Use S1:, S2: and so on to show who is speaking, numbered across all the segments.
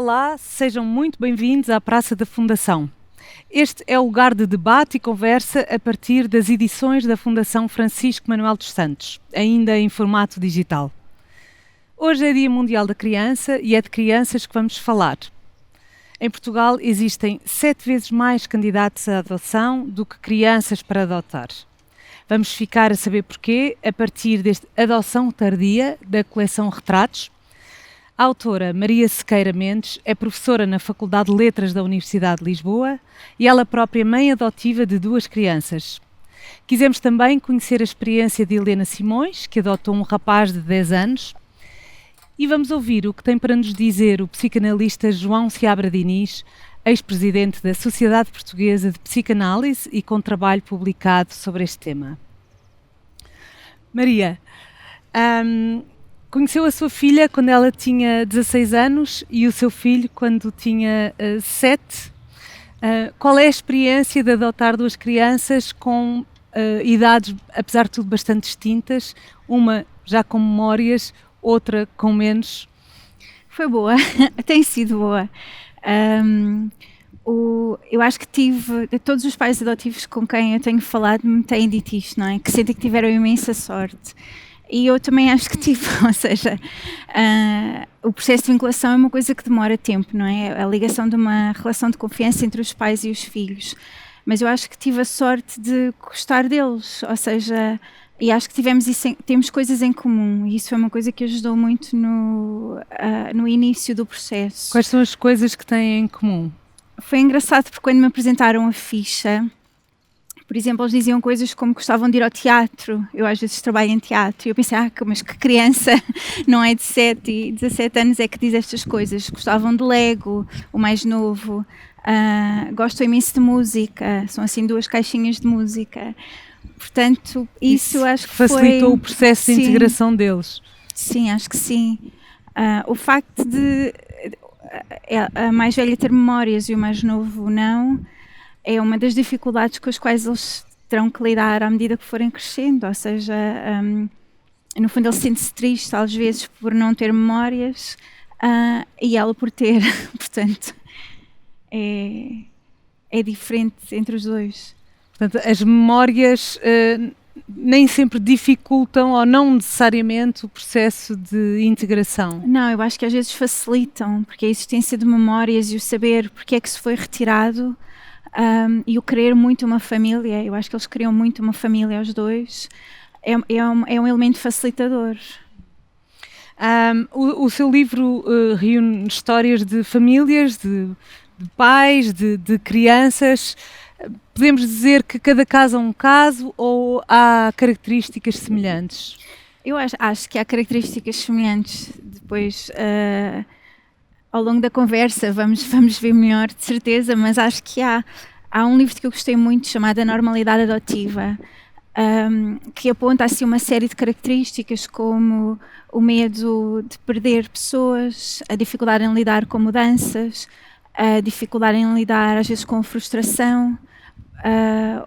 S1: Olá, sejam muito bem-vindos à Praça da Fundação. Este é o lugar de debate e conversa a partir das edições da Fundação Francisco Manuel dos Santos, ainda em formato digital. Hoje é Dia Mundial da Criança e é de crianças que vamos falar. Em Portugal existem 7 vezes mais candidatos à adoção do que crianças para adotar. Vamos ficar a saber porquê a partir deste Adoção Tardia da coleção Retratos. A autora Maria Sequeira Mendes é professora na Faculdade de Letras da Universidade de Lisboa e ela própria mãe adotiva de 2 crianças. Quisemos também conhecer a experiência de Helena Simões, que adotou um rapaz de 10 anos, e vamos ouvir o que tem para nos dizer o psicanalista João Seabra Diniz, ex-presidente da Sociedade Portuguesa de Psicanálise e com trabalho publicado sobre este tema. Maria, conheceu a sua filha quando ela tinha 16 anos e o seu filho quando tinha 7. Qual é a experiência de adotar 2 crianças com idades, apesar de tudo, bastante distintas? Uma já com memórias, outra com menos.
S2: Foi boa, tem sido boa. Eu acho que todos os pais adotivos com quem eu tenho falado me têm dito isto, não é? Que sentem que tiveram imensa sorte. E eu também acho que tive, ou seja, o processo de vinculação é uma coisa que demora tempo, não é? A ligação de uma relação de confiança entre os pais e os filhos. Mas eu acho que tive a sorte de gostar deles, ou seja, e acho que temos coisas em comum, e isso foi uma coisa que ajudou muito no início do processo.
S1: Quais são as coisas que têm em comum?
S2: Foi engraçado porque quando me apresentaram a ficha, por exemplo, eles diziam coisas como que gostavam de ir ao teatro. Eu às vezes trabalho em teatro e eu pensei, mas que criança não é de 7 e 17 anos é que diz estas coisas. Gostavam de Lego, o mais novo. Gostam imenso de música, são assim 2 caixinhas de música. Portanto, isso acho que
S1: facilitou o processo de integração deles.
S2: Sim, acho que sim. O facto de a mais velha ter memórias e o mais novo não, é uma das dificuldades com as quais eles terão que lidar à medida que forem crescendo, ou seja, no fundo ele sente-se triste às vezes por não ter memórias e ela por ter, portanto é diferente entre os 2.
S1: Portanto, as memórias nem sempre dificultam ou não necessariamente o processo de integração.
S2: Não, eu acho que às vezes facilitam, porque a existência de memórias e o saber porque é que se foi retirado e o querer muito uma família, eu acho que eles queriam muito uma família aos 2, é um elemento facilitador.
S1: O seu livro reúne histórias de famílias, de pais, de crianças. Podemos dizer que cada caso é um caso ou há características semelhantes?
S2: Eu acho que há características semelhantes. Depois, ao longo da conversa, vamos ver melhor, de certeza, mas acho que há um livro que eu gostei muito chamado A Normalidade Adotiva, que aponta assim uma série de características como o medo de perder pessoas, a dificuldade em lidar com mudanças, a dificuldade em lidar às vezes com a frustração,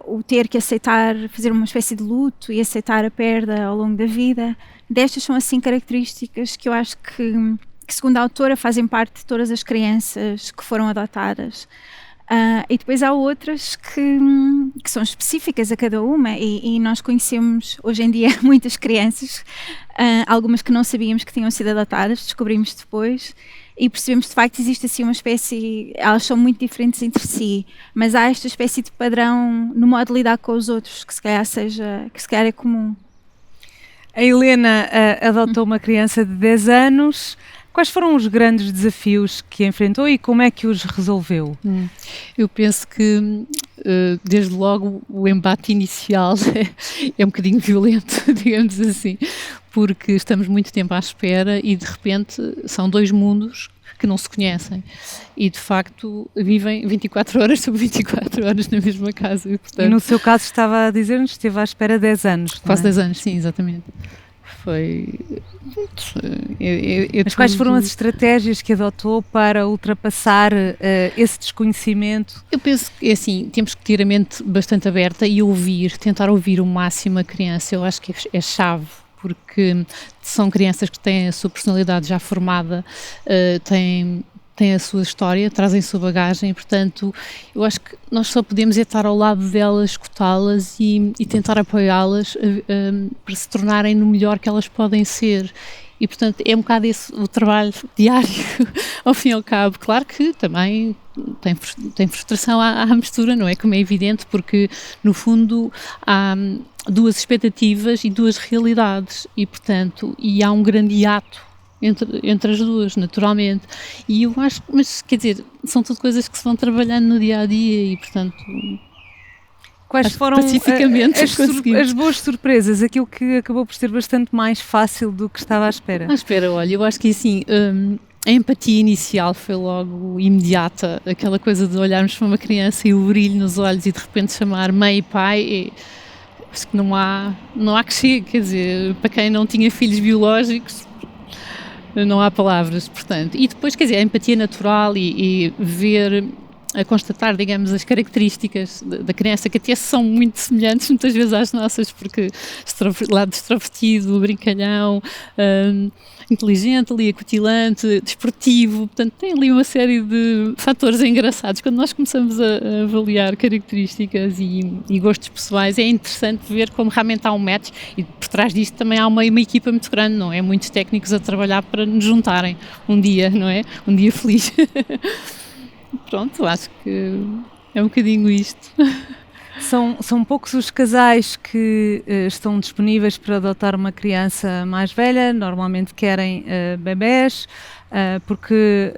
S2: o ter que aceitar, fazer uma espécie de luto e aceitar a perda ao longo da vida. Destas são assim características que eu acho que segundo a autora fazem parte de todas as crianças que foram adotadas. E depois há outras que são específicas a cada uma e nós conhecemos hoje em dia muitas crianças, algumas que não sabíamos que tinham sido adotadas, descobrimos depois e percebemos de facto que existe assim uma espécie, elas são muito diferentes entre si, mas há esta espécie de padrão no modo de lidar com os outros que se calhar é comum.
S1: A Helena adotou uma criança de 10 anos. Quais foram os grandes desafios que enfrentou e como é que os resolveu?
S3: Eu penso que, desde logo, o embate inicial é um bocadinho violento, digamos assim, porque estamos muito tempo à espera e, de repente, são 2 mundos que não se conhecem e, de facto, vivem 24 horas sobre 24 horas na mesma casa. E, portanto,
S1: no seu caso, estava a dizer-nos que esteve à espera 10 anos.
S3: Quase 10 anos, sim, exatamente. Foi...
S1: Mas quais foram as estratégias que adotou para ultrapassar esse desconhecimento?
S3: Eu penso que, assim, temos que ter a mente bastante aberta e tentar ouvir o máximo a criança. Eu acho que é chave, porque são crianças que têm a sua personalidade já formada, têm têm a sua história, trazem a sua bagagem, e, portanto, eu acho que nós só podemos estar ao lado delas, escutá-las e tentar apoiá-las para se tornarem no melhor que elas podem ser. E, portanto, é um bocado esse o trabalho diário, ao fim e ao cabo. Claro que também tem frustração à mistura, não é? Como é evidente, porque, no fundo, há duas expectativas e duas realidades. E, portanto, há um grande hiato entre as duas, naturalmente. E eu acho, mas, quer dizer, são tudo coisas que se vão trabalhando no dia-a-dia e, portanto...
S1: Quais foram as boas surpresas, aquilo que acabou por ser bastante mais fácil do que estava à espera?
S3: Olha, eu acho que assim, a empatia inicial foi logo imediata, aquela coisa de olharmos para uma criança e o brilho nos olhos e de repente chamar mãe e pai, acho que não há que chegue, quer dizer, para quem não tinha filhos biológicos, não há palavras, portanto. E depois, quer dizer, a empatia natural e ver... a constatar, digamos, as características da criança, que até são muito semelhantes muitas vezes às nossas, porque lado extrovertido, brincalhão, inteligente, ali, acutilante, desportivo, portanto tem ali uma série de fatores engraçados. Quando nós começamos a avaliar características e gostos pessoais, é interessante ver como realmente há um match e por trás disto também há uma equipa muito grande, não é? Muitos técnicos a trabalhar para nos juntarem um dia, não é? Um dia feliz. Pronto, acho que é um bocadinho isto.
S1: São poucos os casais que estão disponíveis para adotar uma criança mais velha, normalmente querem bebés, porque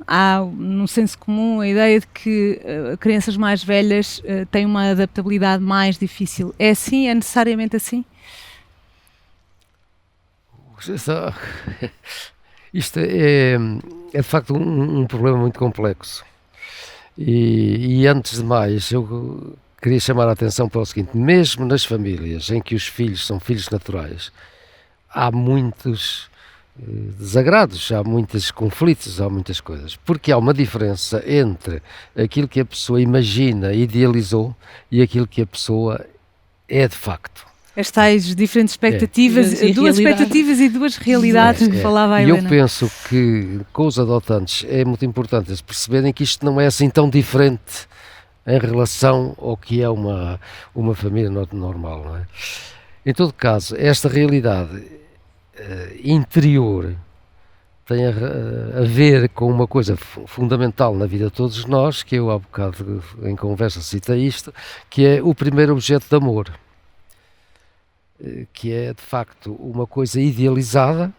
S1: há no senso comum a ideia de que crianças mais velhas têm uma adaptabilidade mais difícil. É assim? É necessariamente assim?
S4: Isto é de facto um problema muito complexo e antes de mais eu queria chamar a atenção para o seguinte: mesmo nas famílias em que os filhos são filhos naturais, há muitos desagrados, há muitos conflitos, há muitas coisas, porque há uma diferença entre aquilo que a pessoa imagina, idealizou e aquilo que a pessoa é de facto.
S1: As tais diferentes expectativas, duas expectativas e duas realidades que falava a Helena.
S4: E eu penso que com os adotantes é muito importante eles perceberem que isto não é assim tão diferente em relação ao que é uma família normal, não é? Em todo caso, esta realidade interior tem a ver com uma coisa fundamental na vida de todos nós, que eu há bocado em conversa citei isto, que é o primeiro objeto de amor, que é de facto uma coisa idealizada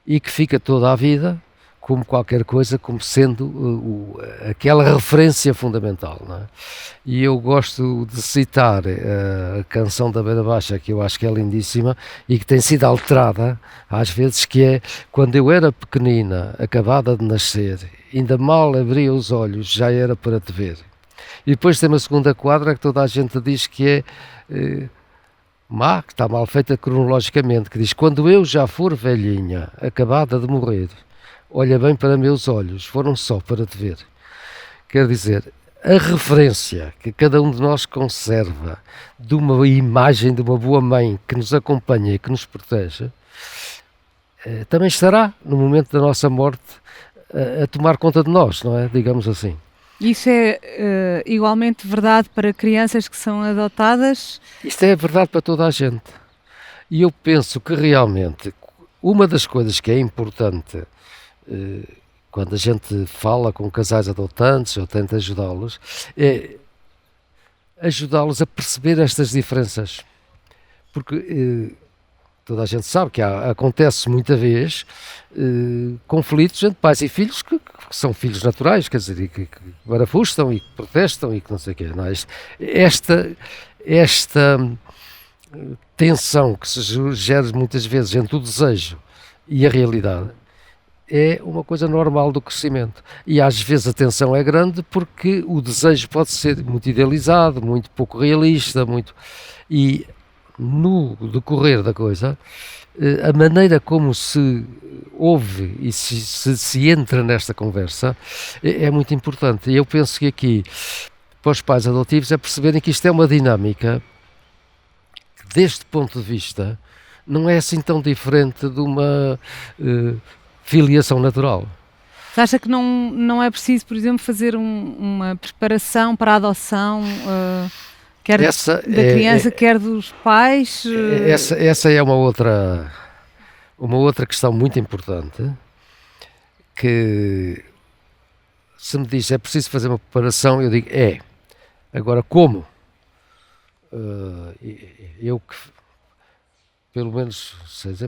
S4: e que fica toda a vida como qualquer coisa, como sendo aquela referência fundamental, não é? E eu gosto de citar a canção da Beira Baixa, que eu acho que é lindíssima e que tem sido alterada às vezes, que é: quando eu era pequenina, acabada de nascer, ainda mal abria os olhos, já era para te ver. E depois tem uma segunda quadra que toda a gente diz que é que está mal feita cronologicamente, que diz: quando eu já for velhinha, acabada de morrer, olha bem para meus olhos, foram só para te ver. Quer dizer, a referência que cada um de nós conserva de uma imagem de uma boa mãe que nos acompanha e que nos protege, também estará no momento da nossa morte a tomar conta de nós, não é? Digamos assim.
S1: Isso é igualmente verdade para crianças que são adotadas?
S4: Isto é verdade para toda a gente. E eu penso que realmente uma das coisas que é importante quando a gente fala com casais adotantes ou tenta ajudá-los, é ajudá-los a perceber estas diferenças. Porque toda a gente sabe que acontece muita vez conflitos entre pais e filhos que são filhos naturais, quer dizer, e que barafustam e que protestam e que não sei o quê. Não é? Esta tensão que se gera muitas vezes entre o desejo e a realidade é uma coisa normal do crescimento. E às vezes a tensão é grande porque o desejo pode ser muito idealizado, muito pouco realista, e no decorrer da coisa, a maneira como se ouve e se entra nesta conversa é muito importante. E eu penso que aqui, para os pais adotivos, é perceberem que isto é uma dinâmica que, deste ponto de vista, não é assim tão diferente de uma filiação natural.
S1: Você acha que não é preciso, por exemplo, fazer uma preparação para a adoção, quer da criança, quer dos pais?
S4: Essa é uma outra questão muito importante, que se me diz é preciso fazer uma preparação, eu digo agora como? Eu que pelo menos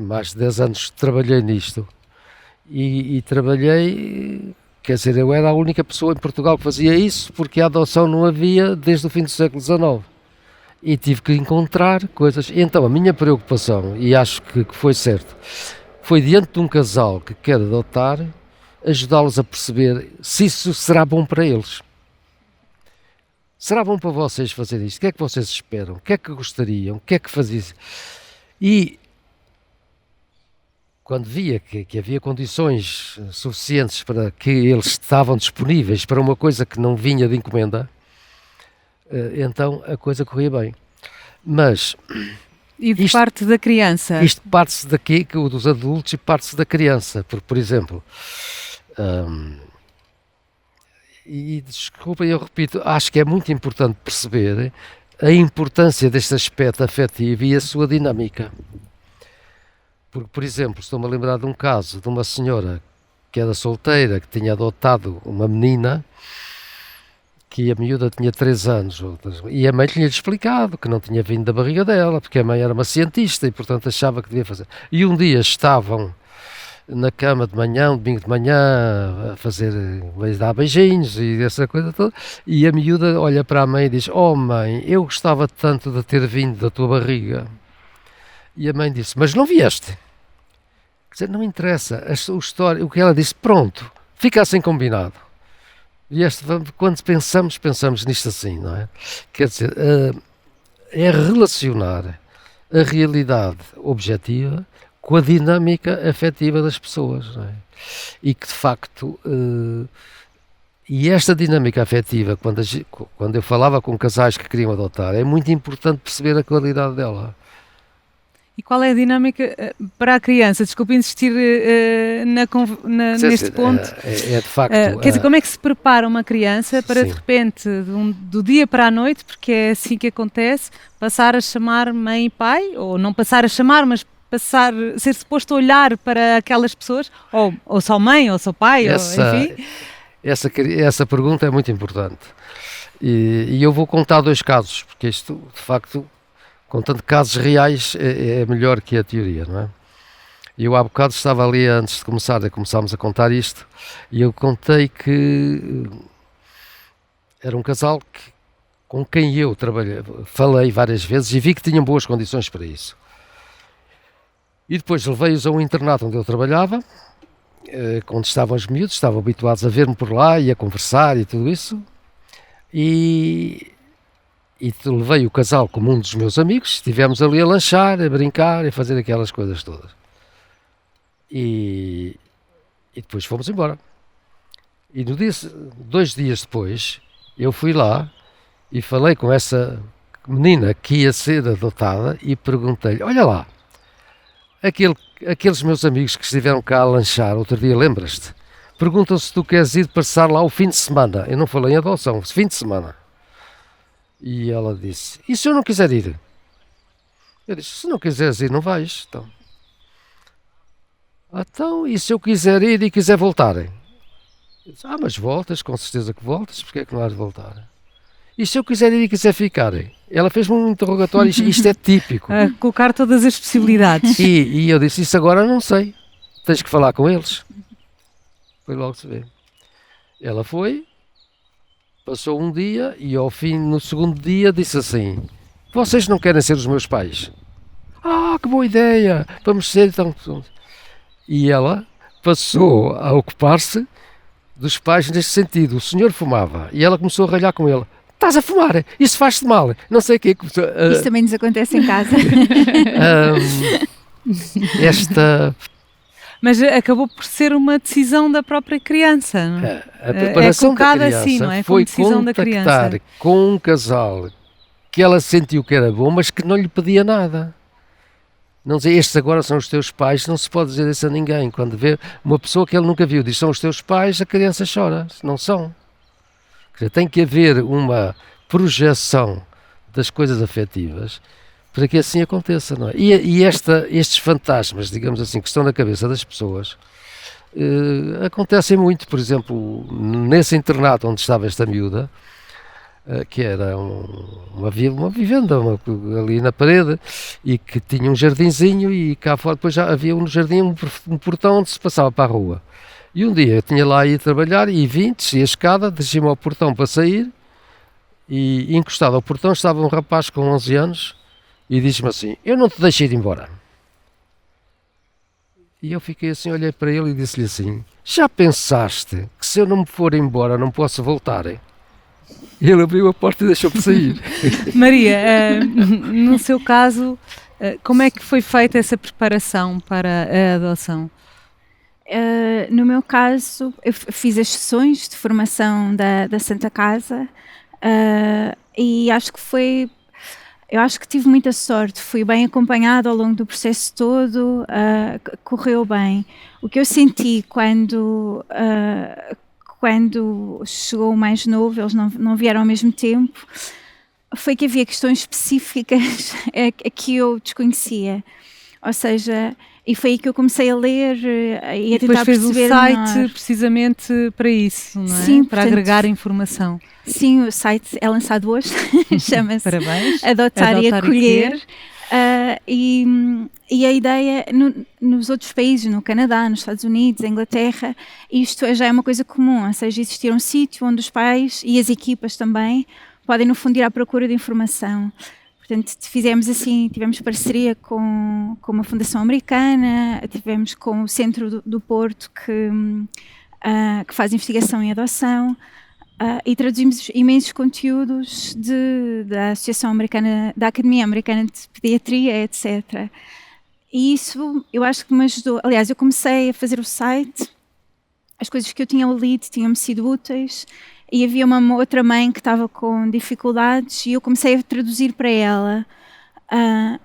S4: mais de 10 anos trabalhei nisto e trabalhei, quer dizer, eu era a única pessoa em Portugal que fazia isso, porque a adoção não havia desde o fim do século XIX e tive que encontrar coisas. Então a minha preocupação, e acho que foi certo, foi diante de um casal que quer adotar, ajudá-los a perceber se isso será bom para eles. Será bom para vocês fazer isto? O que é que vocês esperam? O que é que gostariam? O que é que faziam? E quando via que havia condições suficientes para que eles estavam disponíveis para uma coisa que não vinha de encomenda, então a coisa corria bem. Mas...
S1: E de parte da criança?
S4: Isto parte-se daqui, dos adultos, e parte-se da criança. Porque, por exemplo... E desculpem, eu repito, acho que é muito importante perceber a importância deste aspecto afetivo e a sua dinâmica. Porque, por exemplo, estou-me a lembrar de um caso de uma senhora que era solteira, que tinha adotado uma menina, que a miúda tinha 3 anos, e a mãe tinha-lhe explicado que não tinha vindo da barriga dela, porque a mãe era uma cientista e, portanto, achava que devia fazer. E um dia estavam na cama de manhã, um domingo de manhã, a dar beijinhos e essa coisa toda, e a miúda olha para a mãe e diz: "Oh mãe, eu gostava tanto de ter vindo da tua barriga." E a mãe disse: "Mas não vieste?" Quer dizer, não interessa, o que ela disse, pronto, fica assim combinado. E quando pensamos nisto assim, não é? Quer dizer, é relacionar a realidade objetiva com a dinâmica afetiva das pessoas, não é? E que de facto, e esta dinâmica afetiva, quando eu falava com casais que queriam adotar, é muito importante perceber a qualidade dela.
S1: E qual é a dinâmica para a criança? Desculpe insistir neste ponto.
S4: É de facto...
S1: quer dizer, como é que se prepara uma criança para,
S4: sim,
S1: de repente, do dia para a noite, porque é assim que acontece, passar a chamar mãe e pai, ou não passar a chamar, mas ser suposto a olhar para aquelas pessoas, ou só mãe, ou só pai, enfim?
S4: Essa pergunta é muito importante. E eu vou contar 2 casos, porque isto, de facto... Contando casos reais é melhor que a teoria, não é? E eu há bocado estava ali antes de começámos a contar isto, e eu contei que era um casal com quem eu falei várias vezes e vi que tinham boas condições para isso. E depois levei-os a um internato onde eu trabalhava, onde estavam os miúdos, estavam habituados a ver-me por lá e a conversar e tudo isso, e levei o casal como um dos meus amigos, estivemos ali a lanchar, a brincar, a fazer aquelas coisas todas. E depois fomos embora. E 2 dias depois, eu fui lá e falei com essa menina que ia ser adotada e perguntei-lhe: "Olha lá, aqueles meus amigos que estiveram cá a lanchar outro dia, lembras-te? Perguntam se tu queres ir passar lá o fim de semana." Eu não falei em adoção, fim de semana. E ela disse: "E se eu não quiser ir?" Eu disse: "Se não quiseres ir, não vais." Então, e se eu quiser ir e quiser voltar? Eu disse: "Mas voltas, com certeza que voltas, porque é que não has de voltar? E se eu quiser ir e quiser ficar?" Ela fez-me um interrogatório, isto é típico.
S1: A colocar todas as possibilidades.
S4: E eu disse: "Isso agora não sei, tens que falar com eles." Foi logo se vê. Ela foi. Passou um dia e no segundo dia disse assim: "Vocês não querem ser os meus pais?" "Ah, que boa ideia, vamos ser então." E ela passou a ocupar-se dos pais neste sentido. O senhor fumava e ela começou a ralhar com ele: "Estás a fumar, isso faz-te mal." Não sei o que.
S2: Isso também nos acontece em casa.
S1: Mas acabou por ser uma decisão da própria criança, não é?
S4: A preparação da criança
S1: assim, não é?
S4: foi
S1: decisão da criança.
S4: Com um casal que ela sentiu que era bom, mas que não lhe pedia nada. Não dizer estes agora são os teus pais, não se pode dizer isso a ninguém. Quando vê uma pessoa que ele nunca viu, diz são os teus pais, a criança chora, não são. Quer dizer, tem que haver uma projeção das coisas afetivas para que assim aconteça, não é? E estes fantasmas, digamos assim, que estão na cabeça das pessoas, acontecem muito. Por exemplo, nesse internato onde estava esta miúda, que era uma vivenda ali na parede, e que tinha um jardinzinho, e cá fora depois já havia no jardim um portão onde se passava para a rua. E um dia eu tinha lá ido trabalhar e vim, desci a escada, desci-me ao portão para sair, e encostado ao portão estava um rapaz com 11 anos e disse-me assim: eu não te deixo ir embora. E eu fiquei assim, olhei para ele e disse-lhe assim: já pensaste que se eu não me for embora não posso voltar? E ele abriu a porta e deixou-me sair.
S1: Maria, no seu caso, como é que foi feita essa preparação para a adoção?
S2: No meu caso, eu fiz as sessões de formação da Santa Casa, e eu acho que tive muita sorte, fui bem acompanhada ao longo do processo todo, correu bem. O que eu senti quando chegou o mais novo, eles não vieram ao mesmo tempo, foi que havia questões específicas que eu desconhecia. Ou seja, e foi aí que eu comecei a ler e a tentar perceber
S1: depois fez o site
S2: melhor. Precisamente
S1: para isso, não é?
S2: Sim,
S1: para
S2: portanto,
S1: agregar informação.
S2: Sim, o site é lançado hoje, chama-se
S1: Parabéns.
S2: Adotar e Acolher. E a ideia, nos outros países, no Canadá, nos Estados Unidos, na Inglaterra, isto já é uma coisa comum, ou seja, existir um sítio onde os pais e as equipas também podem, no fundo, ir à procura de informação. Portanto, fizemos assim, tivemos parceria com uma fundação americana, tivemos com o Centro do Porto que faz investigação em adoção, e traduzimos imensos conteúdos da Associação Americana, da Academia Americana de Pediatria, etc. E isso eu acho que me ajudou. Aliás, eu comecei a fazer o site, as coisas que eu tinha lido tinham-me sido úteis, e havia uma outra mãe que estava com dificuldades e eu comecei a traduzir para ela.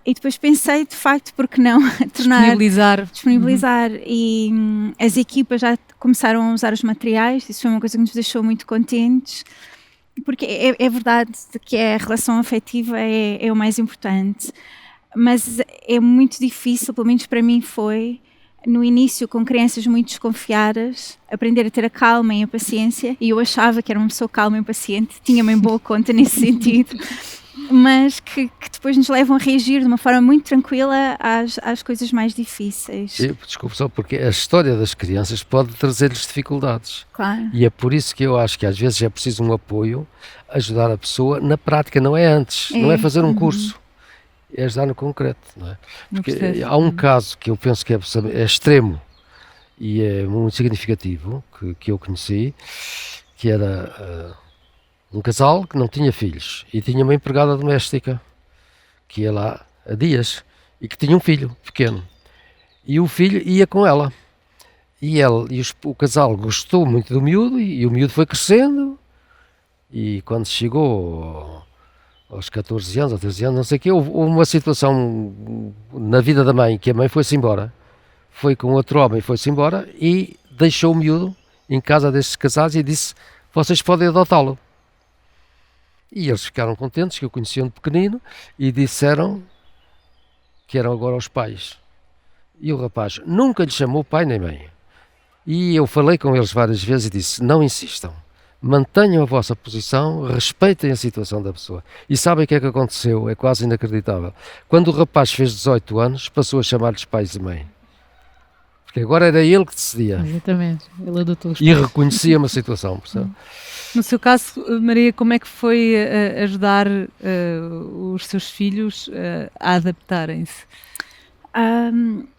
S2: E depois pensei, de facto, por que não disponibilizar. E as equipas já começaram a usar os materiais, isso foi uma coisa que nos deixou muito contentes, porque é verdade que a relação afetiva é o mais importante, mas é muito difícil, pelo menos para mim foi, no início, com crianças muito desconfiadas, aprender a ter a calma e a paciência, e eu achava que era uma pessoa calma e paciente, tinha-me em boa conta nesse sentido, mas que depois nos levam a reagir de uma forma muito tranquila às coisas mais difíceis.
S4: Desculpe só, porque a história das crianças pode trazer-lhes dificuldades.
S2: Claro.
S4: E é por isso que eu acho que às vezes é preciso um apoio, ajudar a pessoa na prática, não é antes, não é fazer um curso. É ajudar no concreto, não é? Porque há um caso que eu penso que é extremo e é muito significativo, que eu conheci, que era um casal que não tinha filhos e tinha uma empregada doméstica que ia lá há dias e que tinha um filho pequeno. E o filho ia com ela. E o casal gostou muito do miúdo e o miúdo foi crescendo, e quando chegou aos 14 anos ou 13 anos, não sei o quê, houve uma situação na vida da mãe, que a mãe foi-se embora, foi com outro homem, foi-se embora e deixou o miúdo em casa destes casados e disse: vocês podem adotá-lo. E eles ficaram contentes, que o conheciam de pequenino, e disseram que eram agora os pais. E o rapaz nunca lhe chamou pai nem mãe. E eu falei com eles várias vezes e disse: não insistam. Mantenham a vossa posição, respeitem a situação da pessoa. E sabem o que é que aconteceu? É quase inacreditável. Quando o rapaz fez 18 anos, passou a chamar-lhes pais e mãe. Porque agora era ele que decidia.
S3: Exatamente, ele adotou os pais.
S4: E reconhecia uma situação, percebe?
S1: No seu caso, Maria, como é que foi ajudar os seus filhos a adaptarem-se?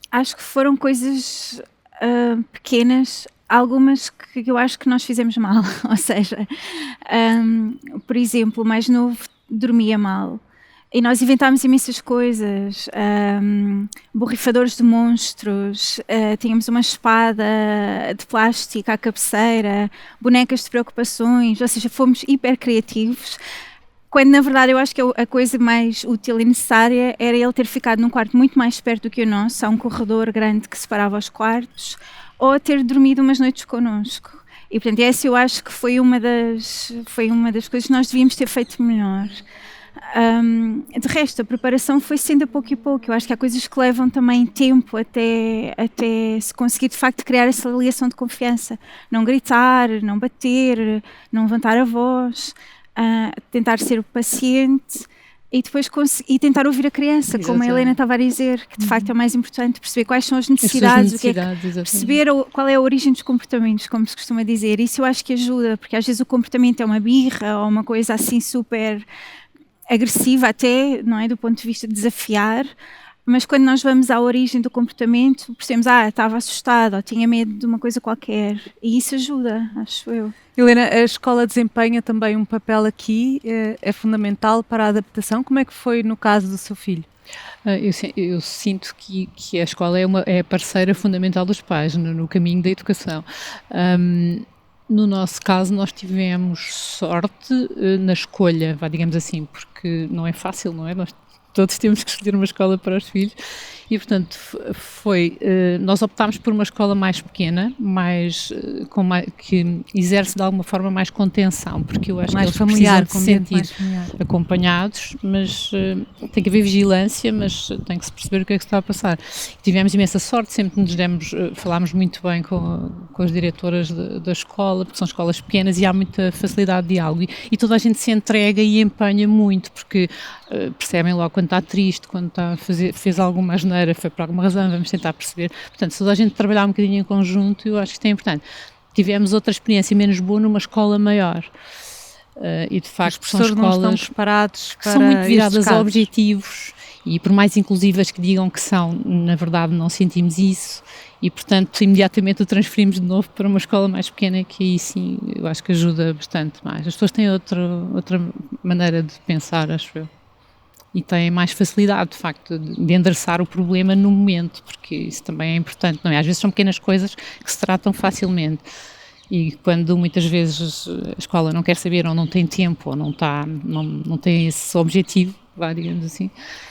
S2: Acho que foram coisas pequenas, algumas que eu acho que nós fizemos mal, ou seja, por exemplo, o mais novo dormia mal e nós inventámos imensas coisas, borrifadores de monstros, tínhamos uma espada de plástico à cabeceira, bonecas de preocupações, ou seja, fomos hiper criativos. quando na verdade eu acho que a coisa mais útil e necessária era ele ter ficado num quarto muito mais perto do que o nosso, há um corredor grande que separava os quartos, ou ter dormido umas noites connosco. E portanto essa eu acho que foi uma das coisas que nós devíamos ter feito melhor. De resto, a preparação foi sendo a pouco e pouco. Eu acho que há coisas que levam também tempo até se conseguir de facto criar essa ligação de confiança. Não gritar, não bater, não levantar a voz, tentar ser paciente e depois e tentar ouvir a criança, como a Helena estava a dizer, que de facto é o mais importante, perceber quais são as necessidades, perceber qual é a origem dos comportamentos, como se costuma dizer. Isso eu acho que ajuda, porque às vezes o comportamento é uma birra ou uma coisa assim super agressiva até, não é, do ponto de vista de desafiar, mas quando nós vamos à origem do comportamento, percebemos, estava assustado ou tinha medo de uma coisa qualquer, e isso ajuda, acho eu.
S1: Helena, a escola desempenha também um papel aqui, é fundamental para a adaptação. Como é que foi no caso do seu filho?
S3: Eu sinto que a escola é a parceira fundamental dos pais no caminho da educação. No nosso caso, nós tivemos sorte na escolha, digamos assim, porque não é fácil, não é? Nós todos temos que escolher uma escola para os filhos e, portanto, nós optámos por uma escola mais pequena, que exerce de alguma forma mais contenção, porque eu acho
S1: mais
S3: que eles
S1: familiar,
S3: precisam de se sentir acompanhados, mas tem que haver vigilância, mas tem que se perceber o que é que se está a passar. Tivemos imensa sorte, sempre nos falámos muito bem com as diretoras da escola, porque são escolas pequenas e há muita facilidade de diálogo e toda a gente se entrega e empenha muito, porque percebem logo quando está triste, quando fez alguma asneira, foi por alguma razão, vamos tentar perceber. Portanto, se toda a gente trabalhar um bocadinho em conjunto, eu acho que isto é importante. Tivemos outra experiência menos boa numa escola maior. E de facto
S1: os professores
S3: são escolas
S1: não estão preparados para
S3: são muito viradas a
S1: casos.
S3: Objetivos e por mais inclusivas que digam que são, na verdade não sentimos isso e portanto imediatamente o transferimos de novo para uma escola mais pequena, que aí sim eu acho que ajuda bastante mais. As pessoas têm outra maneira de pensar, acho eu. E têm mais facilidade, de facto, de endereçar o problema no momento, porque isso também é importante, não é? Às vezes são pequenas coisas que se tratam facilmente e quando muitas vezes a escola não quer saber ou não tem tempo ou não tem esse objetivo, digamos assim,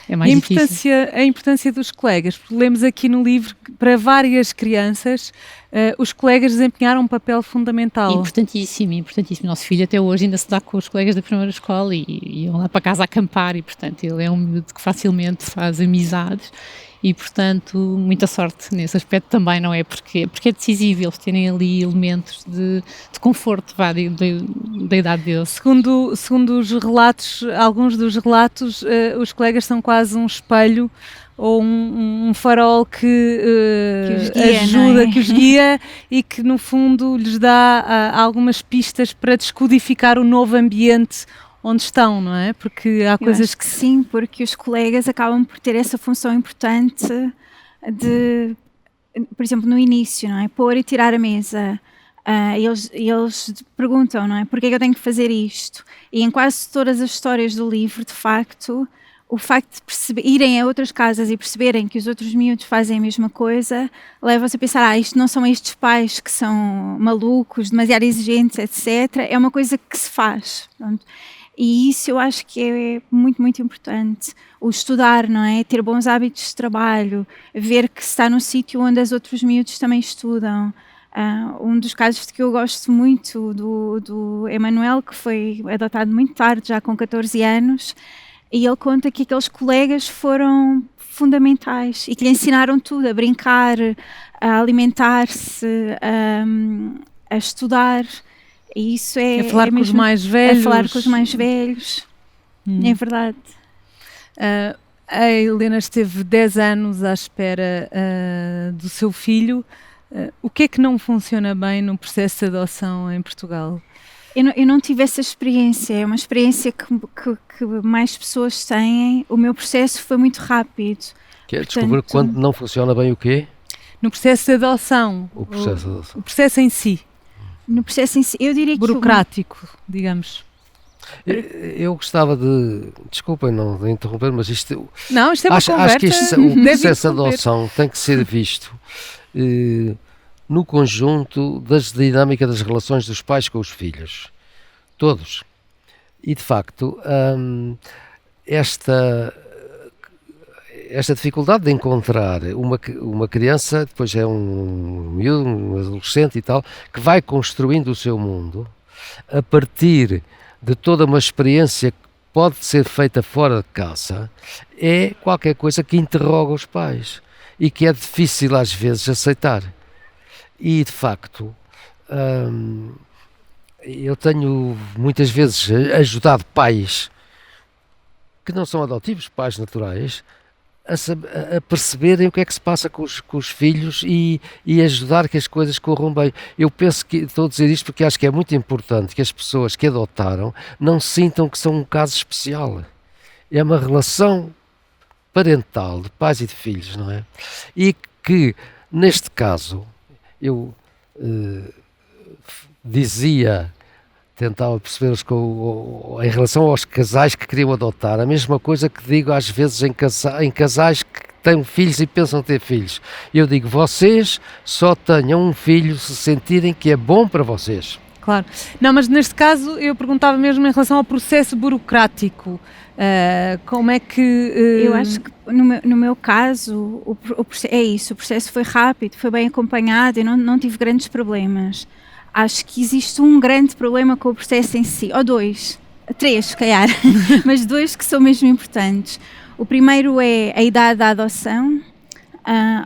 S3: é mais difícil.
S1: A importância dos colegas. Lemos aqui no livro que para várias crianças os colegas desempenharam um papel fundamental.
S3: Importantíssimo. Nosso filho até hoje ainda se dá com os colegas da primeira escola e iam lá para casa acampar e, portanto, ele é um miúdo que facilmente faz amizades e, portanto, muita sorte nesse aspecto também, não é? Porque é decisivo eles terem ali elementos de conforto da idade deles.
S1: Segundo os relatos, alguns dos relatos, os colegas são quase um espelho ou um farol que
S2: os guia,
S1: ajuda,
S2: não é?
S1: que os guia e que no fundo lhes dá algumas pistas para descodificar o novo ambiente onde estão, não é? Porque há coisas
S2: que sim, porque os colegas acabam por ter essa função importante de, por exemplo, no início, não é? Pôr e tirar a mesa. Eles perguntam, não é? Porquê é que eu tenho que fazer isto? E em quase todas as histórias do livro, de facto, o facto de irem a outras casas e perceberem que os outros miúdos fazem a mesma coisa, leva-os a pensar, isto não são estes pais que são malucos, demasiado exigentes, etc. É uma coisa que se faz. Pronto. E isso eu acho que é muito, muito importante. O estudar, não é? Ter bons hábitos de trabalho, ver que se está num sítio onde os outros miúdos também estudam. Um dos casos de que eu gosto muito do Emanuel, que foi adotado muito tarde, já com 14 anos, e ele conta que aqueles colegas foram fundamentais e que lhe ensinaram tudo, a brincar, a alimentar-se, a estudar. E isso é
S1: falar com os mais velhos.
S2: É falar com os mais velhos. É verdade.
S1: A Helena esteve 10 anos à espera do seu filho. O que é que não funciona bem no processo de adoção em Portugal?
S2: Eu não tive essa experiência. É uma experiência que mais pessoas têm. O meu processo foi muito rápido.
S4: Descobrir quando não funciona bem o quê?
S1: No processo de adoção.
S4: O processo de adoção.
S1: O processo em si.
S2: No processo em si, eu diria
S1: burocrático, digamos.
S4: Eu gostava de... Desculpem não interromper, mas isto...
S1: Não, isto é uma conversa.
S4: Acho que o processo de adoção tem que ser visto no conjunto das dinâmicas das relações dos pais com os filhos. Todos. E de facto, esta dificuldade de encontrar uma criança, depois é um miúdo, um adolescente e tal, que vai construindo o seu mundo a partir de toda uma experiência que pode ser feita fora de casa, é qualquer coisa que interroga os pais e que é difícil às vezes aceitar. E de facto, eu tenho muitas vezes ajudado pais que não são adotivos, pais naturais, a perceberem o que é que se passa com os filhos e ajudar que as coisas corram bem. Eu penso que estou a dizer isto porque acho que é muito importante que as pessoas que adotaram não sintam que são um caso especial. É uma relação parental de pais e de filhos, não é? E que, neste caso, eu tentava perceber em relação aos casais que queriam adotar, a mesma coisa que digo às vezes em casais que têm filhos e pensam ter filhos. Eu digo, vocês só tenham um filho se sentirem que é bom para vocês.
S1: Claro. Não, mas neste caso eu perguntava mesmo em relação ao processo burocrático. Como é que...
S2: Eu acho que no meu caso é isso, o processo foi rápido, foi bem acompanhado e não tive grandes problemas. Acho que existe um grande problema com o processo em si, ou três se calhar, mas dois que são mesmo importantes. O primeiro é a idade da adoção,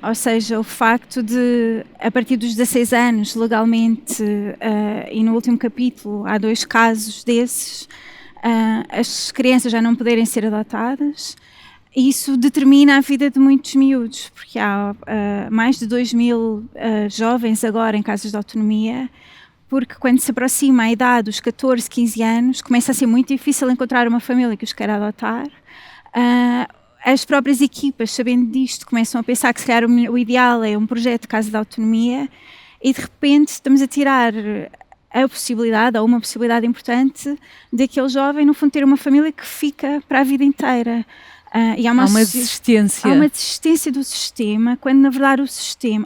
S2: ou seja, o facto de, a partir dos 16 anos, legalmente, e no último capítulo há 2 casos desses, as crianças já não poderem ser adotadas. Isso determina a vida de muitos miúdos, porque há mais de 2.000 jovens agora em casas de autonomia, porque quando se aproxima a idade dos 14, 15 anos, começa a ser muito difícil encontrar uma família que os queira adotar. As próprias equipas, sabendo disto, começam a pensar que se calhar o ideal é um projeto de casa de autonomia e de repente estamos a tirar a possibilidade, ou uma possibilidade importante, daquele jovem, no fundo, ter uma família que fica para a vida inteira.
S1: E há uma desistência.
S2: Há uma desistência do sistema, quando na verdade o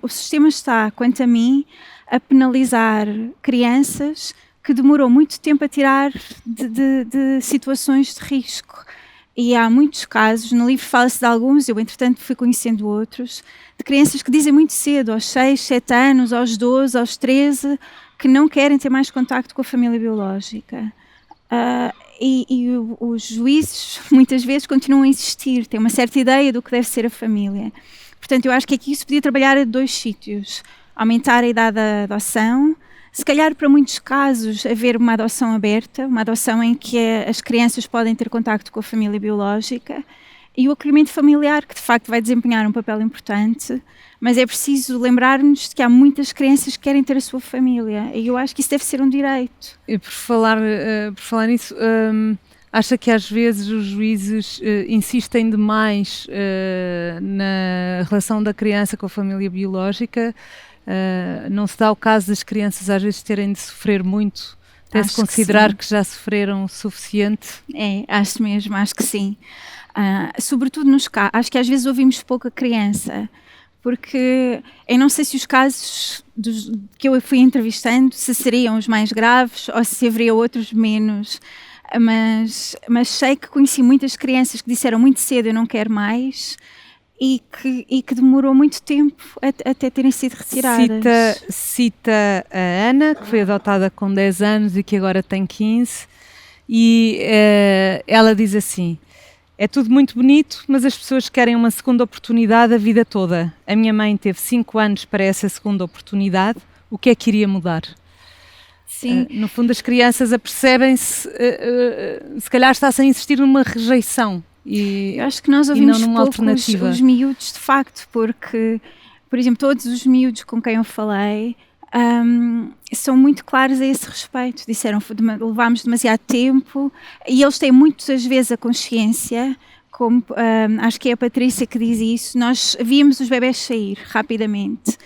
S2: sistema está, quanto a mim, a penalizar crianças que demoram muito tempo a tirar de situações de risco. E há muitos casos, no livro fala-se de alguns, eu entretanto fui conhecendo outros, de crianças que dizem muito cedo, aos 6, 7 anos, aos 12, aos 13, que não querem ter mais contacto com a família biológica. E os juízes muitas vezes continuam a insistir, têm uma certa ideia do que deve ser a família. Portanto, eu acho que aqui se podia trabalhar a 2 sítios. Aumentar a idade da adoção, se calhar para muitos casos haver uma adoção aberta, uma adoção em que as crianças podem ter contacto com a família biológica, e o acolhimento familiar, que de facto vai desempenhar um papel importante, mas é preciso lembrar-nos de que há muitas crianças que querem ter a sua família, e eu acho que isso deve ser um direito.
S1: E por falar nisso, acha que às vezes os juízes insistem demais na relação da criança com a família biológica? Não se dá o caso das crianças às vezes terem de sofrer muito, até se considerar que já sofreram o suficiente?
S2: Acho que sim. Sobretudo nos casos, acho que às vezes ouvimos pouco a criança, porque eu não sei se os casos que eu fui entrevistando se seriam os mais graves ou se haveria outros menos, mas sei que conheci muitas crianças que disseram muito cedo eu não quero mais, e que demorou muito tempo até terem sido retiradas.
S1: Cita a Ana, que foi adotada com 10 anos e que agora tem 15, e ela diz assim: é tudo muito bonito, mas as pessoas querem uma segunda oportunidade a vida toda. A minha mãe teve 5 anos para essa segunda oportunidade, o que é que iria mudar?
S2: Sim.
S1: No fundo, as crianças apercebem-se, se calhar está-se a insistir numa rejeição.
S2: Eu acho que nós ouvimos pouco os miúdos, de facto, porque, por exemplo, todos os miúdos com quem eu falei são muito claros a esse respeito. Disseram que levámos demasiado tempo, e eles têm muitas vezes a consciência, como acho que é a Patrícia que diz isso, nós víamos os bebés sair rapidamente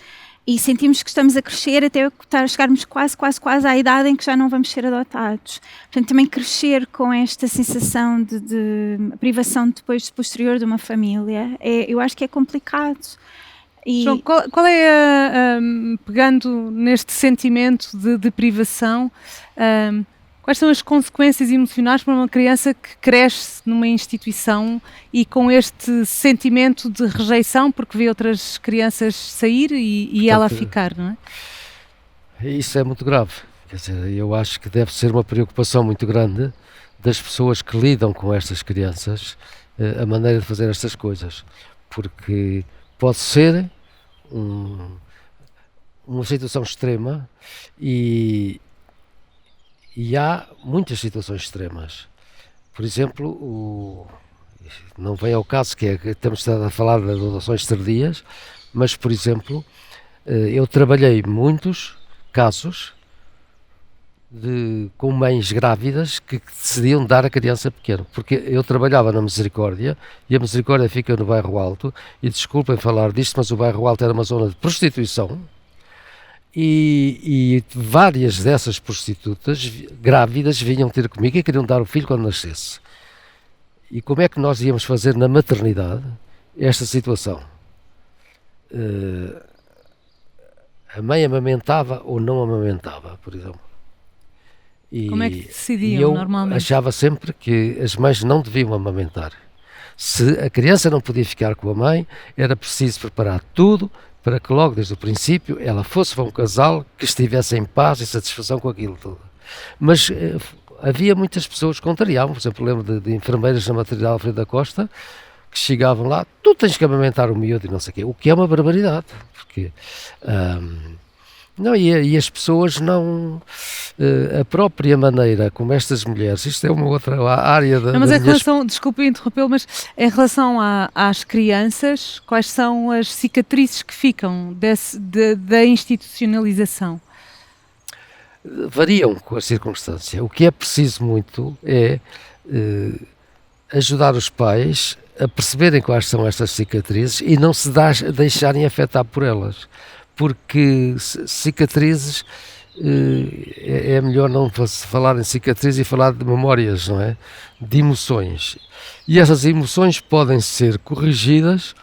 S2: e sentimos que estamos a crescer até chegarmos quase à idade em que já não vamos ser adotados. Portanto, também crescer com esta sensação de privação depois posterior de uma família, eu acho que é complicado.
S1: João, qual é, pegando neste sentimento de privação, Quais são as consequências emocionais para uma criança que cresce numa instituição e com este sentimento de rejeição porque vê outras crianças sair e ela ficar, não é?
S4: Isso é muito grave. Quer dizer, eu acho que deve ser uma preocupação muito grande das pessoas que lidam com estas crianças, a maneira de fazer estas coisas, porque pode ser uma situação extrema e há muitas situações extremas. Por exemplo, não vem ao caso que temos estado a falar das adoções tardias, mas, por exemplo, eu trabalhei muitos casos com mães grávidas que decidiam dar a criança pequena, porque eu trabalhava na Misericórdia e a Misericórdia fica no Bairro Alto, e desculpem falar disto, mas o Bairro Alto era uma zona de prostituição. E várias dessas prostitutas grávidas vinham ter comigo e queriam dar o filho quando nascesse. E como é que nós íamos fazer na maternidade esta situação? A mãe amamentava ou não amamentava, por exemplo.
S1: Como é que decidiam normalmente?
S4: Eu achava sempre que as mães não deviam amamentar. Se a criança não podia ficar com a mãe, era preciso preparar tudo para que logo desde o princípio ela fosse para um casal que estivesse em paz e satisfação com aquilo tudo. Mas havia muitas pessoas que contrariavam. Por exemplo, lembro de enfermeiras na maternidade Alfredo da Costa que chegavam lá: tu tens que amamentar o miúdo e não sei o quê, o que é uma barbaridade, porque não, e as pessoas não, a própria maneira como estas mulheres, isto é uma outra área da...
S1: Não, mas em relação, desculpe interrompê-lo, mas em relação às crianças, quais são as cicatrizes que ficam da institucionalização?
S4: Variam com a circunstância. O que é preciso muito é ajudar os pais a perceberem quais são estas cicatrizes e não se deixarem afetar por elas. Porque cicatrizes, é melhor não falar em cicatrizes e falar de memórias, não é? De emoções. E essas emoções podem ser corrigidas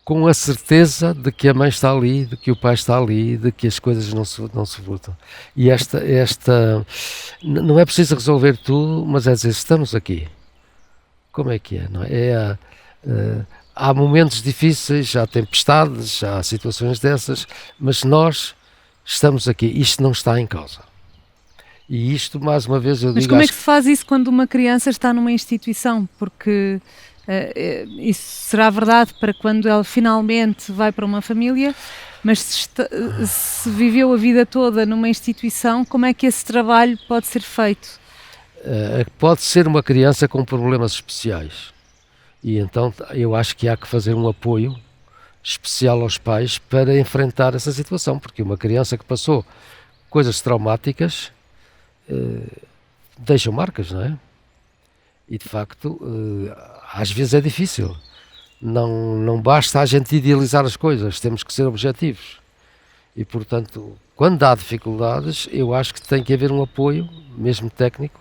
S4: com a certeza de que a mãe está ali, de que o pai está ali, de que as coisas não se voltam. E esta não é preciso resolver tudo, mas é dizer, estamos aqui. Como é que é? Não é? Há momentos difíceis, há tempestades, há situações dessas, mas nós estamos aqui, isto não está em causa. E isto, mais uma vez, eu digo...
S1: Mas como é que se faz isso quando uma criança está numa instituição? Porque isso será verdade para quando ela finalmente vai para uma família, mas se viveu a vida toda numa instituição, como é que esse trabalho pode ser feito?
S4: Pode ser uma criança com problemas especiais. E então eu acho que há que fazer um apoio especial aos pais para enfrentar essa situação, porque uma criança que passou coisas traumáticas deixam marcas, não é? E de facto, às vezes é difícil. Não basta a gente idealizar as coisas, temos que ser objetivos. E portanto, quando há dificuldades, eu acho que tem que haver um apoio, mesmo técnico,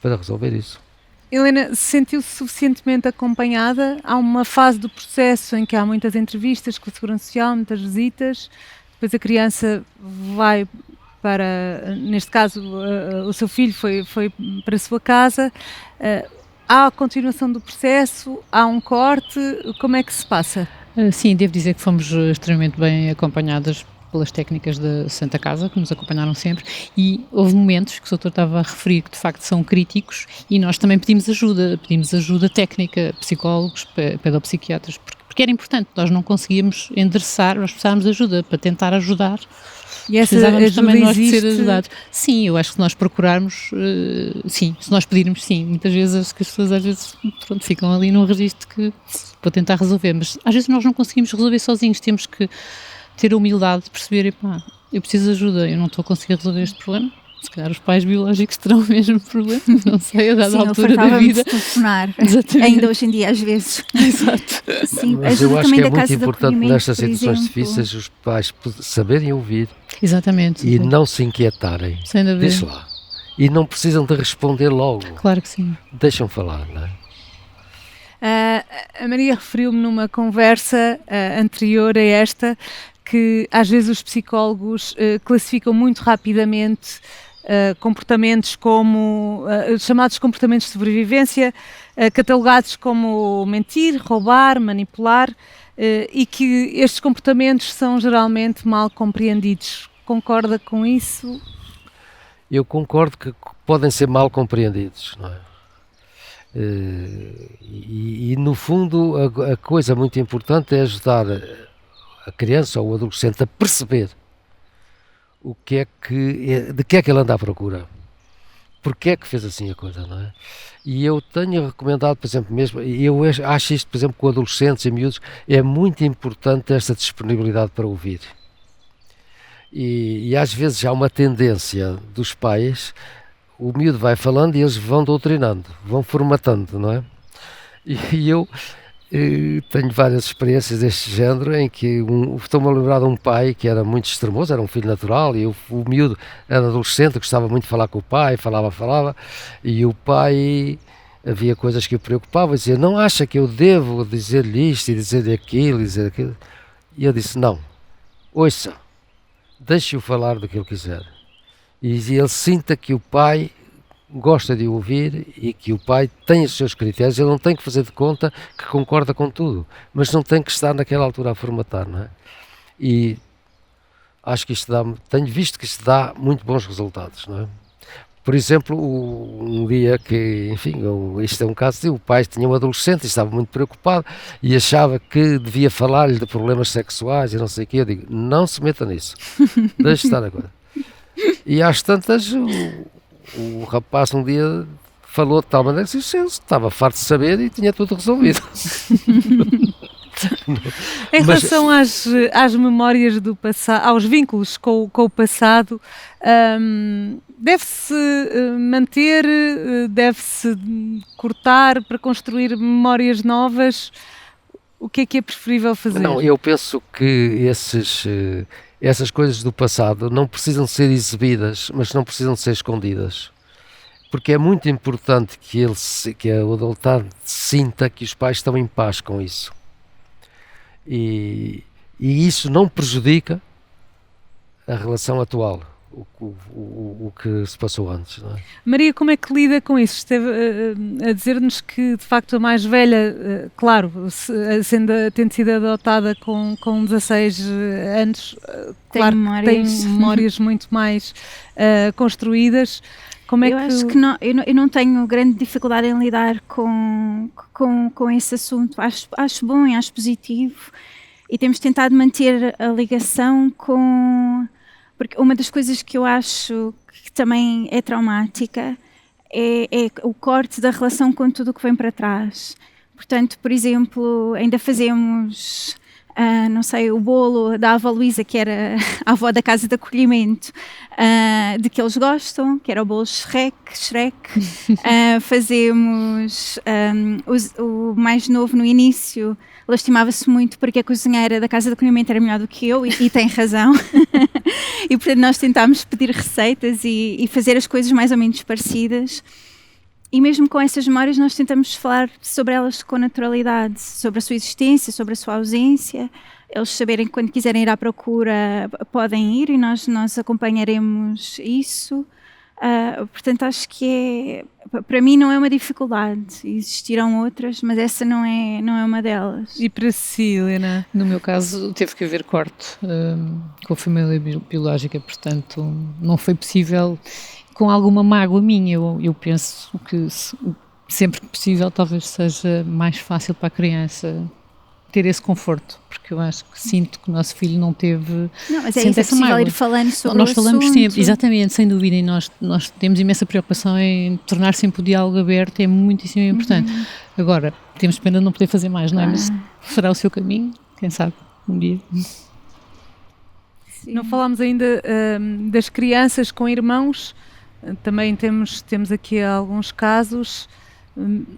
S4: para resolver isso.
S1: Helena, sentiu-se suficientemente acompanhada? Há uma fase do processo em que há muitas entrevistas com a Segurança Social, muitas visitas, depois a criança vai para, neste caso, o seu filho foi para a sua casa. Há a continuação do processo? Há um corte? Como é que se passa?
S3: Sim, devo dizer que fomos extremamente bem acompanhadas pelas técnicas da Santa Casa, que nos acompanharam sempre, e houve momentos que o doutor estava a referir que de facto são críticos e nós também pedimos ajuda técnica, psicólogos, pedopsiquiatras, porque era importante, nós não conseguíamos endereçar, nós precisávamos de ajuda para tentar ajudar.
S1: E essa ajuda
S3: também nós de
S1: existe?
S3: ser ajudados. Sim, eu acho que se nós procurarmos, sim, se nós pedirmos, sim, muitas vezes as pessoas às vezes pronto, ficam ali num registro que vou tentar resolver, mas às vezes nós não conseguimos resolver sozinhos, temos que ter a humildade de perceber, epá, eu preciso de ajuda, eu não estou a conseguir resolver este problema. Se calhar os pais biológicos terão o mesmo problema, não sei, a dada altura da vida.
S2: De telefonar,
S3: exatamente.
S2: ainda hoje em dia às vezes.
S3: Exato.
S2: Sim,
S4: mas eu acho que é muito importante nestas situações difíceis os pais saberem ouvir.
S3: Exatamente.
S4: E não se inquietarem.
S3: Sem dúvida.
S4: Deixa lá. E não precisam de responder logo.
S3: Claro que sim.
S4: Deixam falar, não é?
S1: A Maria referiu-me numa conversa anterior a esta que às vezes os psicólogos classificam muito rapidamente comportamentos como chamados comportamentos de sobrevivência, catalogados como mentir, roubar, manipular, e que estes comportamentos são geralmente mal compreendidos. Concorda com isso?
S4: Eu concordo que podem ser mal compreendidos, não é? E no fundo a coisa muito importante é ajudar a criança ou o adolescente a perceber de que é que ele anda à procura, porque é que fez assim a coisa, não é? E eu tenho recomendado, por exemplo, mesmo, eu acho isto, por exemplo, com adolescentes e miúdos, é muito importante esta disponibilidade para ouvir. E às vezes há uma tendência dos pais, o miúdo vai falando e eles vão doutrinando, vão formatando, não é? E eu tenho várias experiências deste género em que estou-me a lembrar de um pai que era muito extremoso, era um filho natural, e o miúdo era adolescente, gostava muito de falar com o pai, falava, e o pai havia coisas que o preocupavam, dizia, não acha que eu devo dizer-lhe isto e dizer-lhe aquilo, e eu disse, não, ouça, deixe-o falar do que ele quiser, e ele sinta que o pai gosta de ouvir e que o pai tem os seus critérios, ele não tem que fazer de conta que concorda com tudo, mas não tem que estar naquela altura a formatar, não é? E acho que tenho visto que isto dá muito bons resultados, não é? Por exemplo, um dia que, enfim, isto é um caso de o pai tinha um adolescente e estava muito preocupado e achava que devia falar-lhe de problemas sexuais e não sei o quê. Eu digo, não se meta nisso, deixe estar agora. E às tantas, o rapaz um dia falou de tal maneira que eu estava farto de saber e tinha tudo resolvido.
S1: Em relação às memórias do passado, aos vínculos com o passado, deve-se manter, deve-se cortar para construir memórias novas? O que é preferível fazer?
S4: Não, eu penso que essas coisas do passado não precisam ser exibidas, mas não precisam ser escondidas. Porque é muito importante que o adultado sinta que os pais estão em paz com isso. E isso não prejudica a relação atual, o que se passou antes, não é?
S1: Maria, como é que lida com isso? Esteve a dizer-nos que, de facto, a mais velha, claro, tendo sido adotada com 16 anos, claro, tem memórias muito mais construídas. Como é
S2: eu acho que não, eu não tenho grande dificuldade em lidar com esse assunto. Acho bom e acho positivo, e temos tentado manter a ligação porque uma das coisas que eu acho que também é traumática é o corte da relação com tudo o que vem para trás. Portanto, por exemplo, ainda fazemos... não sei, o bolo da avó Luísa, que era a avó da casa de acolhimento, de que eles gostam, que era o bolo Shrek. Fazemos o mais novo no início, lastimava-se muito porque a cozinheira da casa de acolhimento era melhor do que eu, e tem razão. E portanto nós tentámos pedir receitas e fazer as coisas mais ou menos parecidas. E mesmo com essas memórias nós tentamos falar sobre elas com naturalidade, sobre a sua existência, sobre a sua ausência, eles saberem que quando quiserem ir à procura podem ir, e nós acompanharemos isso. Portanto, acho que para mim não é uma dificuldade. Existirão outras, mas essa não é uma delas.
S1: E para si, Helena?
S3: No meu caso teve que haver corte com a família biológica, portanto não foi possível. Com alguma mágoa minha, eu penso que sempre que possível talvez seja mais fácil para a criança ter esse conforto, porque eu acho que sinto que o nosso filho não teve.
S2: Não, mas é possível ir falando sobre
S3: nós
S2: o
S3: falamos
S2: assunto.
S3: sempre, exatamente, sem dúvida, e nós temos imensa preocupação em tornar sempre o diálogo aberto, é muitíssimo importante. Agora, temos pena de não poder fazer mais, não é? Mas fará o seu caminho, quem sabe, um dia.
S1: Sim. Não falámos ainda das crianças com irmãos, também temos aqui alguns casos.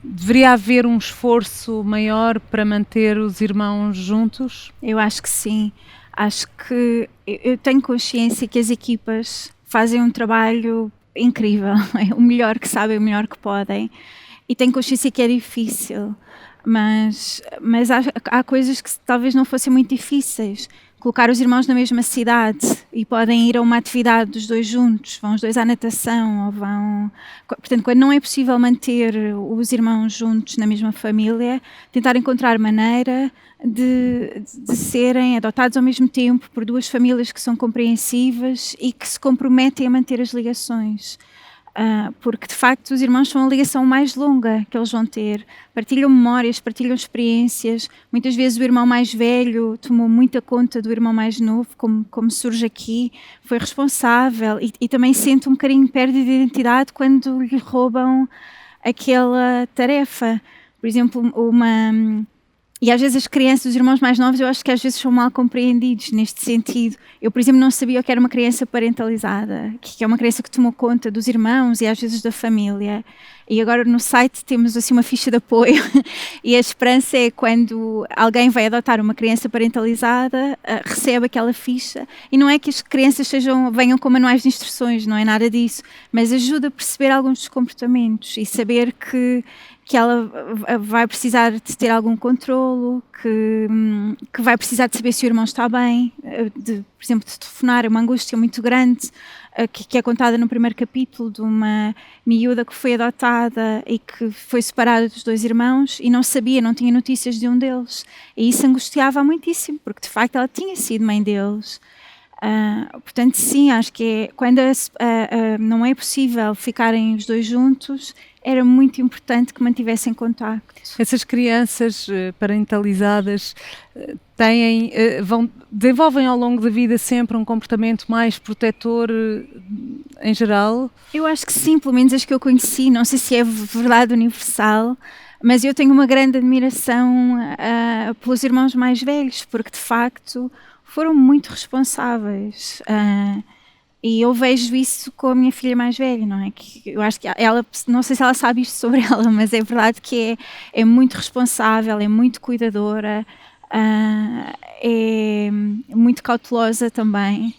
S1: Deveria haver um esforço maior para manter os irmãos juntos?
S2: Eu acho que sim. Acho que eu tenho consciência que as equipas fazem um trabalho incrível, o melhor que sabem, o melhor que podem, e tenho consciência que é difícil, mas há coisas que talvez não fossem muito difíceis, colocar os irmãos na mesma cidade e podem ir a uma atividade dos dois juntos, vão os dois à natação, ou vão... Portanto, quando não é possível manter os irmãos juntos na mesma família, tentar encontrar maneira de serem adotados ao mesmo tempo por duas famílias que são compreensivas e que se comprometem a manter as ligações. Porque, de facto, os irmãos são a ligação mais longa que eles vão ter. Partilham memórias, partilham experiências. Muitas vezes o irmão mais velho tomou muita conta do irmão mais novo, como surge aqui, foi responsável e também sente um bocadinho de perda de identidade quando lhe roubam aquela tarefa. Por exemplo, e às vezes as crianças, os irmãos mais novos, eu acho que às vezes são mal compreendidos neste sentido. Eu, por exemplo, não sabia o que era uma criança parentalizada, que é uma criança que tomou conta dos irmãos e às vezes da família. E agora no site temos assim uma ficha de apoio e a esperança é quando alguém vai adotar uma criança parentalizada, recebe aquela ficha, e não é que as crianças venham com manuais de instruções, não é nada disso, mas ajuda a perceber alguns dos comportamentos e saber que ela vai precisar de ter algum controlo, que vai precisar de saber se o irmão está bem, por exemplo, de telefonar. É uma angústia muito grande, que é contada no primeiro capítulo, de uma miúda que foi adotada e que foi separada dos dois irmãos e não tinha notícias de um deles. E isso angustiava muitíssimo, porque de facto ela tinha sido mãe deles. Portanto, sim, acho que quando não é possível ficarem os dois juntos, era muito importante que mantivessem contacto.
S1: Essas crianças parentalizadas desenvolvem ao longo da vida sempre um comportamento mais protetor em geral?
S2: Eu acho que sim, pelo menos as que eu conheci, não sei se é verdade universal, mas eu tenho uma grande admiração pelos irmãos mais velhos, porque de facto foram muito responsáveis. E eu vejo isso com a minha filha mais velha, não é? Que eu acho que ela, não sei se ela sabe isto sobre ela, mas é verdade que é muito responsável, é muito cuidadora, é muito cautelosa também,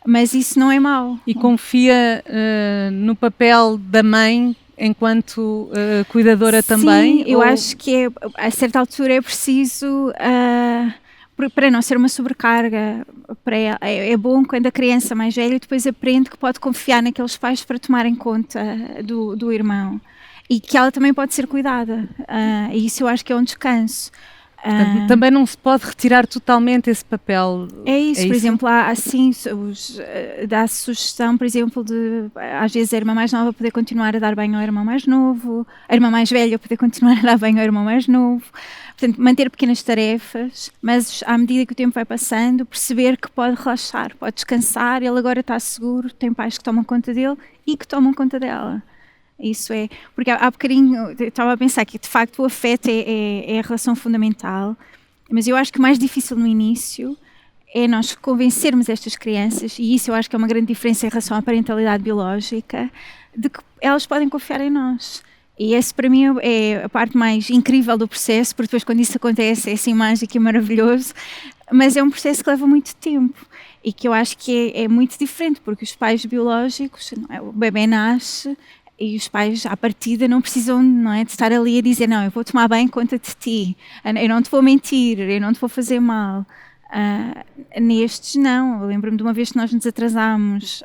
S2: mas isso não é mau.
S1: E confia no papel da mãe enquanto cuidadora também?
S2: Sim, eu acho que a certa altura é preciso... para não ser uma sobrecarga para ela. É bom quando a criança mais velha depois aprende que pode confiar naqueles pais para tomarem conta do irmão e que ela também pode ser cuidada, e isso eu acho que é um descanso.
S1: Portanto, também não se pode retirar totalmente esse papel.
S2: É isso, por exemplo, há assim, dá sugestão, por exemplo, de às vezes a irmã mais nova poder continuar a dar banho ao irmão mais novo, a irmã mais velha poder continuar a dar banho ao irmão mais novo. Portanto, manter pequenas tarefas, mas à medida que o tempo vai passando, perceber que pode relaxar, pode descansar, ele agora está seguro, tem pais que tomam conta dele e que tomam conta dela. Isso é, porque há bocadinho eu estava a pensar que de facto o afeto é a relação fundamental, mas eu acho que o mais difícil no início é nós convencermos estas crianças, e isso eu acho que é uma grande diferença em relação à parentalidade biológica, de que elas podem confiar em nós. E esse para mim é a parte mais incrível do processo, porque depois quando isso acontece é assim mágico e maravilhoso, mas é um processo que leva muito tempo e que eu acho que é muito diferente, porque os pais biológicos, não é? O bebê nasce e os pais à partida não precisam, não é, de estar ali a dizer não, eu vou tomar bem conta de ti, eu não te vou mentir, eu não te vou fazer mal. Nestes não, eu lembro-me de uma vez que nós nos atrasámos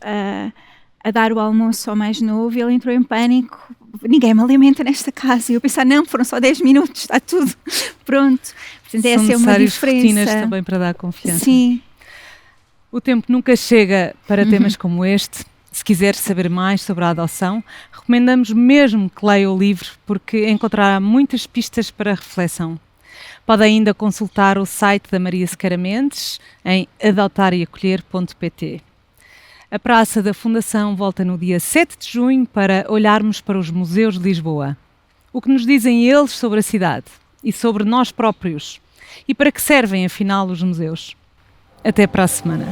S2: a dar o almoço ao mais novo e ele entrou em pânico. Ninguém me alimenta nesta casa. E eu pensar, não, foram só 10 minutos, está tudo pronto. Portanto, essa é uma diferença.
S1: Rotinas também para dar confiança.
S2: Sim.
S1: O tempo nunca chega para temas como este. Se quiser saber mais sobre a adoção, recomendamos mesmo que leia o livro, porque encontrará muitas pistas para reflexão. Pode ainda consultar o site da Maria Sequeira Mendes em adotaracolher.pt. A Praça da Fundação volta no dia 7 de junho para olharmos para os museus de Lisboa. O que nos dizem eles sobre a cidade e sobre nós próprios? E para que servem, afinal, os museus? Até para a semana.